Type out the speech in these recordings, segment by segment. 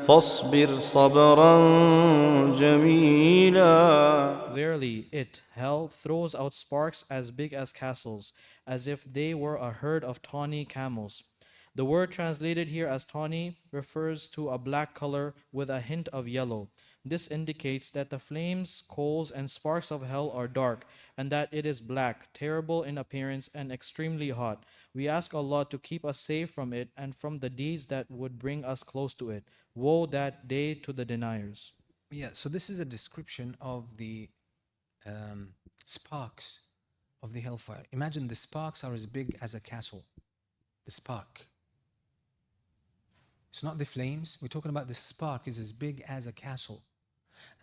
فاصبر صبرا جميلا. Verily, it, hell, throws out sparks as big as castles, as if they were a herd of tawny camels. The word translated here as tawny refers to a black color with a hint of yellow. This indicates that the flames, coals, and sparks of hell are dark, and that it is black, terrible in appearance, and extremely hot. We ask Allah to keep us safe from it and from the deeds that would bring us close to it. Woe that day to the deniers. Yeah, so this is a description of the sparks of the hellfire. Imagine the sparks are as big as a castle. The spark. It's not the flames. We're talking about the spark is as big as a castle.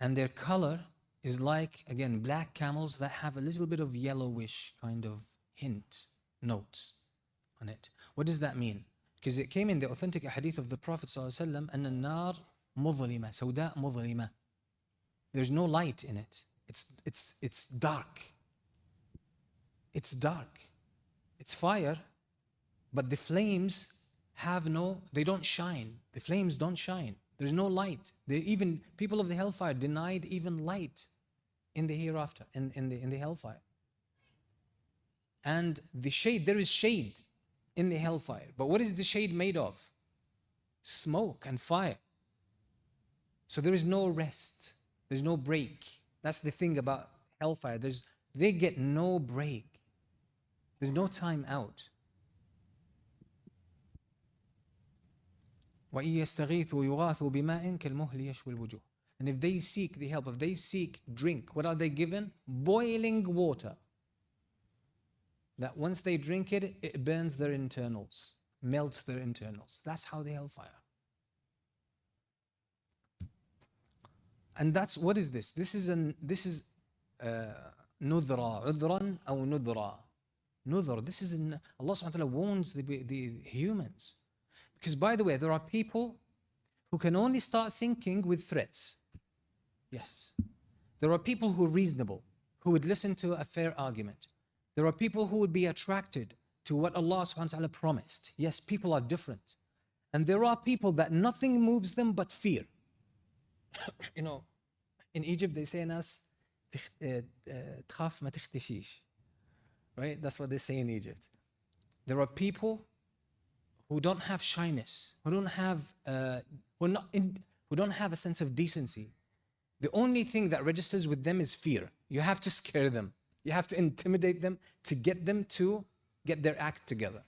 And their color is like, again, black camels that have a little bit of yellowish kind of hint, notes on it. What does that mean? Because it came in the authentic hadith of the Prophet ﷺ, أن النار مظلمة سوداء مظلمة. There's no light in it. It's dark. It's dark. It's fire, but the flames they don't shine. The flames don't shine. There's no light. Even people of the hellfire denied even light in the hereafter, in the hellfire. And the shade, there is shade in the hellfire. But what is the shade made of? Smoke and fire. So there is no rest. There's no break. That's the thing about hellfire. They get no break. There's no time out. وَإِن يَسْتَغِيثُوا يُغَاثُوا بِمَاءٍ كَالْمُهْلِ يَشْوِي الْوُجُوهِ. And if they seek the help, if they seek drink, what are they given? Boiling water. That once they drink it, it burns their internals, melts their internals. That's how the hellfire. And that's, what is this? This is nudra, udran or nudra. Nudra, this is Allah subhanahu wa ta'ala warns the humans. Because by the way, there are people who can only start thinking with threats. Yes. There are people who are reasonable, who would listen to a fair argument. There are people who would be attracted to what Allah subhanahu wa ta'ala promised. Yes, people are different. And there are people that nothing moves them but fear. You know, in Egypt they say in us, تخاف ما تختشيش. Right? That's what they say in Egypt. There are people who don't have shyness, who don't have a sense of decency. The only thing that registers with them is fear. You have to scare them. You have to intimidate them to get them to get their act together.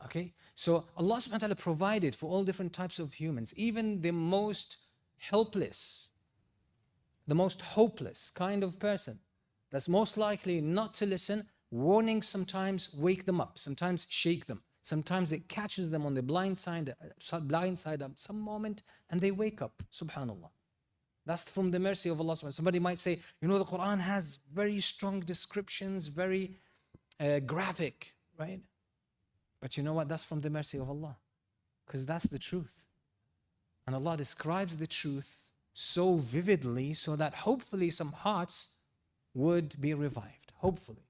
Okay? So Allah subhanahu wa ta'ala provided for all different types of humans, even the most helpless, the most hopeless kind of person that's most likely not to listen. Warnings sometimes wake them up, sometimes shake them. Sometimes it catches them on the blind side at some moment and they wake up, subhanAllah. That's from the mercy of Allah. Somebody might say, you know, the Quran has very strong descriptions, very graphic, right? But you know what? That's from the mercy of Allah. Because that's the truth. And Allah describes the truth so vividly so that hopefully some hearts would be revived. Hopefully.